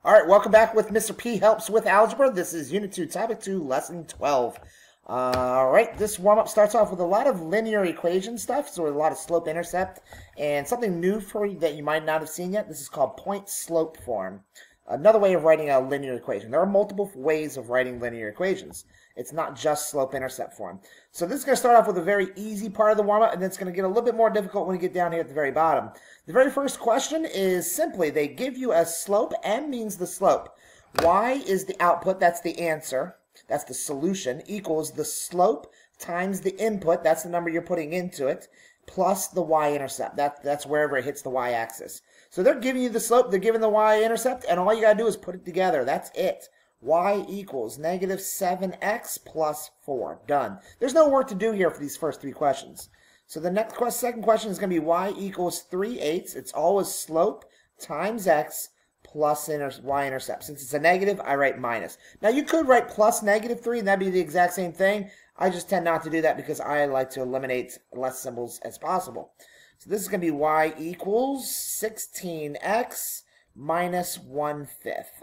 All right, welcome back with Mr. P Helps with Algebra. This is Unit 2, Topic 2, Lesson 12. All right, this warm-up starts off with a lot of linear equation stuff, so a lot of slope-intercept, and something new for you that you might not have seen yet. This is called point-slope form. Another way of writing a linear equation. There are multiple ways of writing linear equations. It's not just slope-intercept form. So this is going to start off with a very easy part of the warm-up, and then it's going to get a little bit more difficult when we get down here at the very bottom. The very first question is simply, they give you a slope. M means the slope. Y is the output. That's the answer. That's the solution. Equals the slope times the input. That's the number you're putting into it. Plus the y-intercept. That's wherever it hits the y-axis. So they're giving you the slope, they're giving the y-intercept, and all you got to do is put it together. That's it. Y equals negative 7x plus 4. Done. There's no work to do here for these first three questions. So the second question is going to be y equals 3/8. It's always slope times x plus y-intercept. Since it's a negative, I write minus. Now you could write plus negative 3, and that'd be the exact same thing. I just tend not to do that because I like to eliminate less symbols as possible. So this is going to be y equals 16x minus 1/5.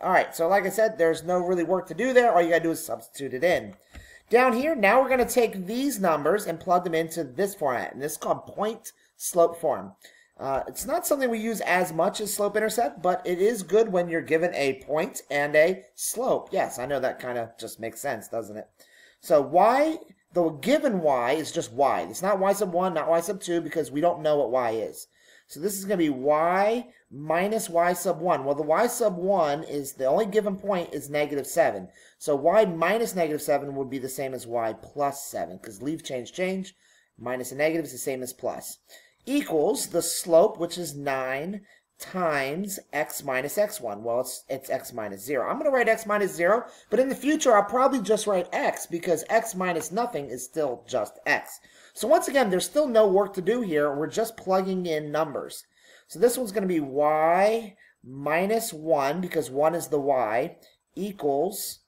All right, so like I said, there's no really work to do there. All you got to do is substitute it in. Down here, now we're going to take these numbers and plug them into this format, and this is called point-slope form. It's not something we use as much as slope-intercept, but it is good when you're given a point and a slope. Yes, I know that kind of just makes sense, doesn't it? So y, the given y is just y. It's not y sub 1, not y sub 2, because we don't know what y is. So this is going to be y minus y sub 1. Well, the y sub 1 is, the only given point is negative 7. So y minus negative 7 would be the same as y plus 7, because leave, change. Minus a negative is the same as plus. Equals the slope, which is 9, times x minus x1. Well, it's x minus 0. I'm going to write x minus 0, but in the future, I'll probably just write x, because x minus nothing is still just x. So once again, there's still no work to do here. We're just plugging in numbers. So this one's going to be y minus 1, because 1 is the y, equals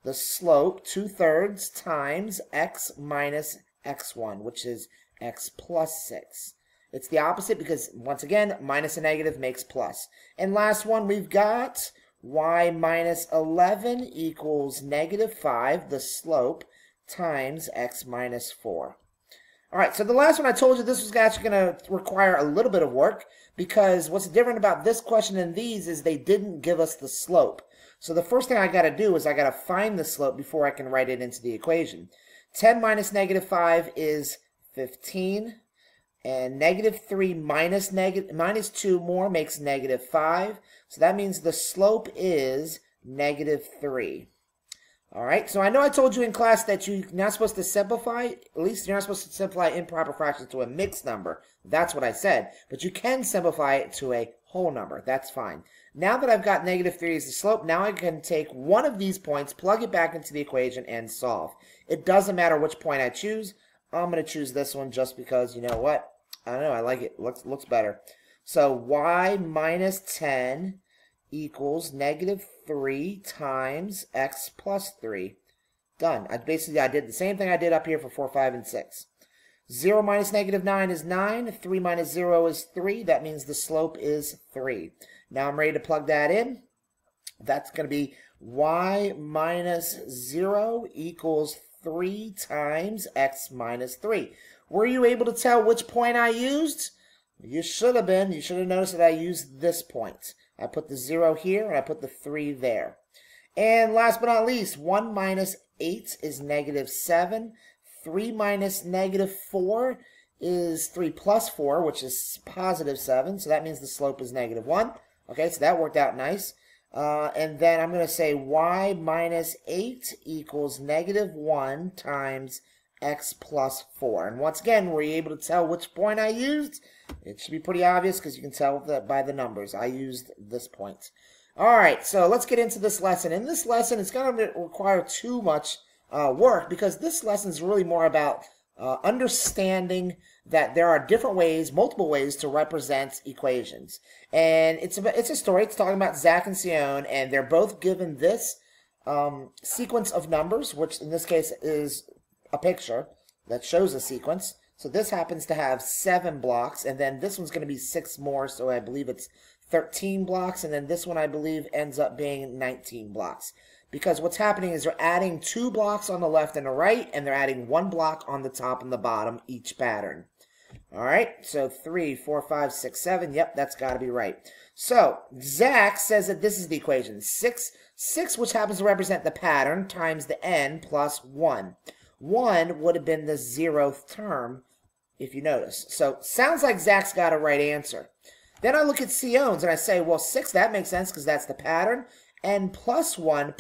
the slope, 2/3, times x minus x1, which is x plus 6. It's the opposite because, once again, minus a negative makes plus. And last one, we've got y minus 11 equals negative 5, the slope, times x minus 4. All right, so the last one I told you this was actually going to require a little bit of work, because what's different about this question and these is they didn't give us the slope. So the first thing I got to do is I got to find the slope before I can write it into the equation. 10 minus negative 5 is 15. And negative 3 minus 2 more makes negative 5. So that means the slope is negative 3. All right, so I know I told you in class that you're not supposed to simplify, at least you're not supposed to simplify improper fractions to a mixed number. That's what I said. But you can simplify it to a whole number. That's fine. Now that I've got negative 3 as the slope, now I can take one of these points, plug it back into the equation, and solve. It doesn't matter which point I choose. I'm going to choose this one just because, you know what? I don't know, I like it. Looks better. So y minus 10 equals negative 3 times x plus 3. Done. I did the same thing I did up here for 4, 5, and 6. 0 minus negative 9 is 9. 3 minus 0 is 3. That means the slope is 3. Now I'm ready to plug that in. That's going to be y minus 0 equals 3 times x minus 3. Were you able to tell which point I used? You should have been. You should have noticed that I used this point. I put the 0 here, and I put the 3 there. And last but not least, 1 minus 8 is negative 7. 3 minus negative 4 is 3 plus 4, which is positive 7. So that means the slope is negative 1. Okay, so that worked out nice. And then I'm going to say y minus 8 equals negative 1 times x plus 4. And once again, were you able to tell which point I used? It should be pretty obvious because you can tell that by the numbers. I used this point. All right, so let's get into this lesson. In this lesson, it's going to require too much work because this lesson is really more about understanding that there are different ways, multiple ways to represent equations. And it's a story. It's talking about Zach and Sion, and they're both given this sequence of numbers, which in this case is a picture that shows a sequence. So this happens to have 7 blocks, and then this one's going to be 6 more, so I believe it's 13 blocks, and then this one I believe ends up being 19 blocks. Because what's happening is they're adding 2 blocks on the left and the right, and they're adding 1 block on the top and the bottom each pattern. All right, so 3, 4, 5, 6, 7. Yep, that's got to be right. So Zach says that this is the equation. 6, which happens to represent the pattern, times the n plus 1. 1 would have been the 0th term, if you notice. So sounds like Zach's got a right answer. Then I look at Sion's and I say, well, 6, that makes sense because that's the pattern. And plus 1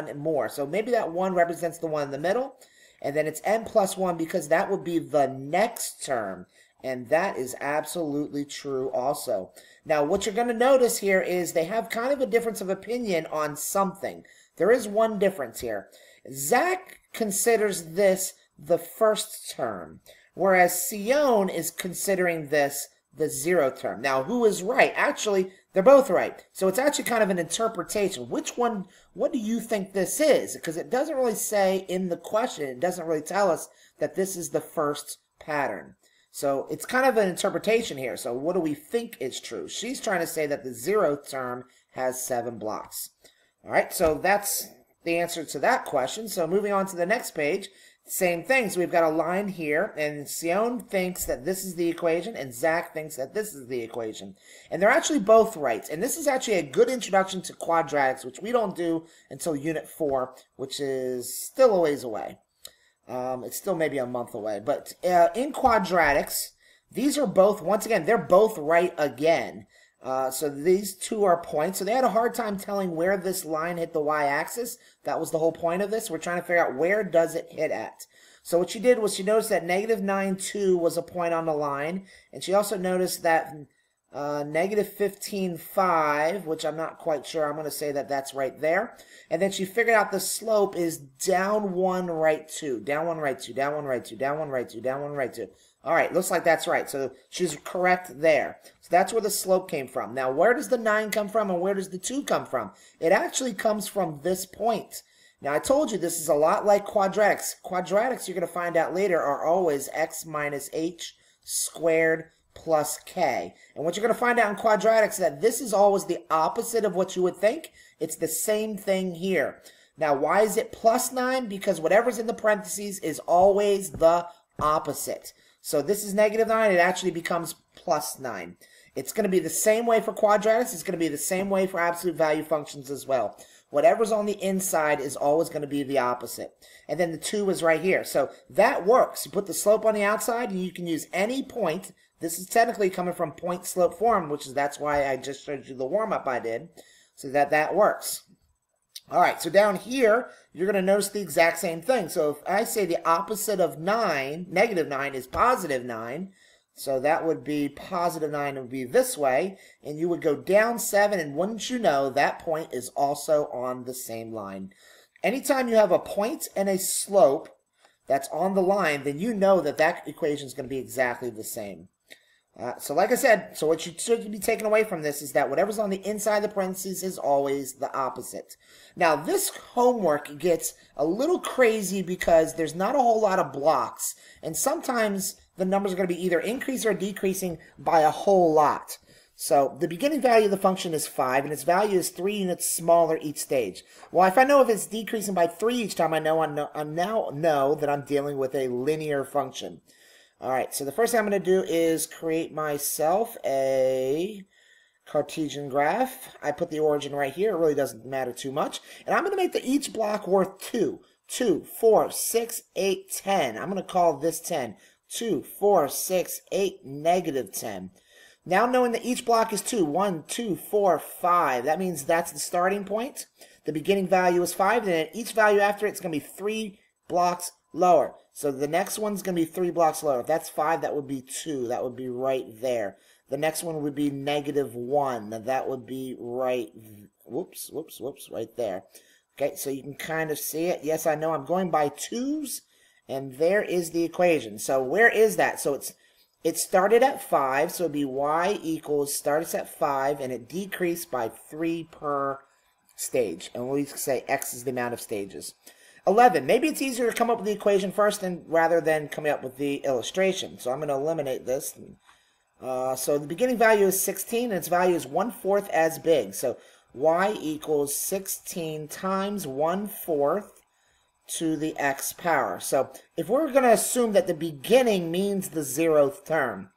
and more. So maybe that 1 represents the one in the middle. And then it's n plus 1 because that would be the next term. And that is absolutely true also. Now, what you're going to notice here is they have kind of a difference of opinion on something. There is one difference here. Zach considers this the first term, whereas Sion is considering this the 0th term. Now, who is right? Actually, they're both right. So it's actually kind of an interpretation. Which one, what do you think this is? Because it doesn't really say in the question, it doesn't really tell us that this is the first pattern. So it's kind of an interpretation here. So what do we think is true? She's trying to say that the 0th term has 7 blocks. All right, so that's the answer to that question. So moving on to the next page, same thing. So we've got a line here, and Sion thinks that this is the equation, and Zach thinks that this is the equation. And they're actually both right. And this is actually a good introduction to quadratics, which we don't do until Unit 4, which is still a ways away. It's still maybe a month away. But in quadratics, these are both, once again, they're both right again. So these two are points. So they had a hard time telling where this line hit the y-axis. That was the whole point of this. We're trying to figure out where does it hit at. So what she did was she noticed that negative 9, 2 was a point on the line. And she also noticed that negative 15, 5, which I'm not quite sure. I'm going to say that that's right there. And then she figured out the slope is down 1, right 2. Down 1, right 2. Down 1, right 2. Down 1, right 2. Down 1, right 2. All right, looks like that's right. So she's correct there. So that's where the slope came from. Now, where does the 9 come from and where does the 2 come from? It actually comes from this point. Now, I told you this is a lot like quadratics. Quadratics, you're going to find out later, are always x minus h squared plus k. And what you're going to find out in quadratics is that this is always the opposite of what you would think. It's the same thing here. Now, why is it plus 9? Because whatever's in the parentheses is always the opposite. So this is negative 9. It actually becomes plus 9. It's going to be the same way for quadratics. It's going to be the same way for absolute value functions as well. Whatever's on the inside is always going to be the opposite. And then the 2 is right here. So that works. You put the slope on the outside, and you can use any point. This is technically coming from point-slope form, which is that's why I just showed you the warm-up I did, so that works. All right, so down here, you're going to notice the exact same thing. So if I say the opposite of 9, negative 9, is positive 9, so that would be positive 9 would be this way, and you would go down 7, and wouldn't you know, that point is also on the same line. Anytime you have a point and a slope that's on the line, then you know that that equation is going to be exactly the same. So like I said, so what you should be taking away from this is that whatever's on the inside of the parentheses is always the opposite. Now, this homework gets a little crazy because there's not a whole lot of blocks, and sometimes the numbers are going to be either increasing or decreasing by a whole lot. So the beginning value of the function is 5, and its value is 3 units smaller each stage. Well, if I know if it's decreasing by 3 each time, I now know that I'm dealing with a linear function. All right, so the first thing I'm going to do is create myself a Cartesian graph. I put the origin right here. It really doesn't matter too much. And I'm going to make each block worth 2. 2, 4, 6, 8, 10. I'm going to call this 10. 2, 4, 6, 8, negative 10. Now knowing that each block is 2. 1, 2, 4, 5. That means that's the starting point. The beginning value is 5. And then each value after it's going to be 3 blocks lower. So the next one's going to be 3 blocks lower. If that's 5, that would be 2. That would be right there. The next one would be negative 1. That would be right, whoops, right there. Okay, so you can kind of see it. Yes, I know I'm going by 2's, and there is the equation. So where is that? So it started at 5, so it would be y equals, starts at 5, and it decreased by 3 per stage. And we say x is the amount of stages. 11. Maybe it's easier to come up with the equation first rather than coming up with the illustration. So I'm going to eliminate this. So the beginning value is 16, and its value is 1/4 as big. So y equals 16 times 1/4 to the x power. So if we're going to assume that the beginning means the 0th term,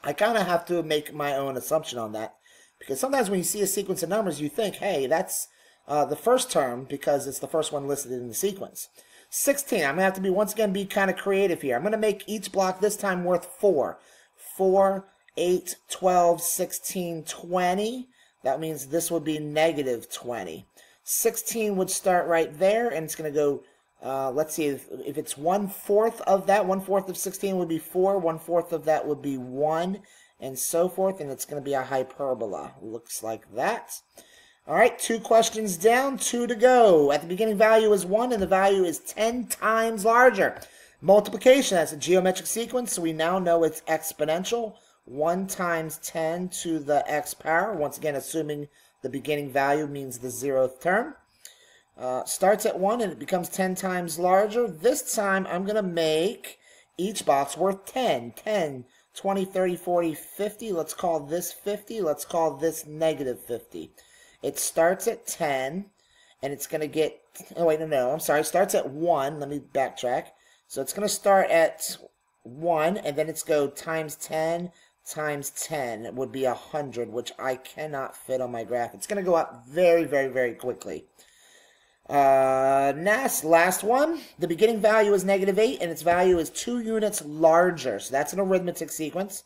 I kind of have to make my own assumption on that. Because sometimes when you see a sequence of numbers, you think, hey, that's the first term because it's the first one listed in the sequence. 16, I'm going to have to be, once again, be kind of creative here. I'm going to make each block this time worth 4. 4, 8, 12, 16, 20. That means this would be negative 20. 16 would start right there, and it's going to go, let's see, if it's 1/4 of that, 1/4 of 16 would be 4, 1/4 of that would be 1, and so forth, and it's going to be a hyperbola. Looks like that. All right, 2 questions down, 2 to go. At the beginning value is 1, and the value is 10 times larger. Multiplication, that's a geometric sequence, so we now know it's exponential. 1 times 10 to the x power, once again assuming the beginning value means the 0th term. Starts at 1 and it becomes 10 times larger. This time I'm going to make each box worth 10. 10, 20, 30, 40, 50. Let's call this 50. Let's call this negative 50. It starts at 10 and it's going to get, oh wait, no, I'm sorry. It starts at 1. Let me backtrack. So it's going to start at 1 and then it's go times 10 times 10. It would be 100, which I cannot fit on my graph. It's going to go up very, very, very quickly. Last one. The beginning value is negative 8, and its value is 2 units larger. So that's an arithmetic sequence.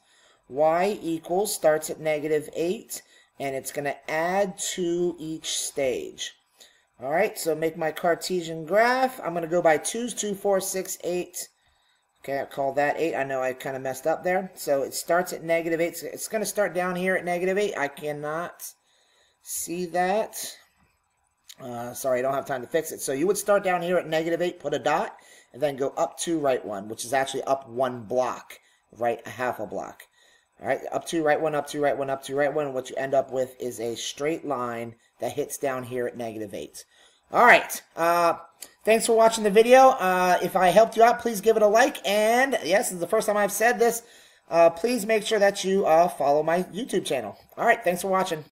Y equals, starts at negative 8, and it's going to add to each stage. All right, so make my Cartesian graph. I'm going to go by 2s, 2, 4, 6, 8. Okay, I'll call that 8. I know I kind of messed up there. So it starts at negative 8. So it's going to start down here at negative 8. I cannot see that. Sorry, I don't have time to fix it. So you would start down here at negative 8, put a dot, and then go up 2, right 1, which is actually up 1 block, right, a half a block. All right, up 2, right 1, up 2, right 1, up 2, right 1. And what you end up with is a straight line that hits down here at negative 8. All right. Thanks for watching the video. If I helped you out, please give it a like. And yes, this is the first time I've said this. Please make sure that you follow my YouTube channel. All right. Thanks for watching.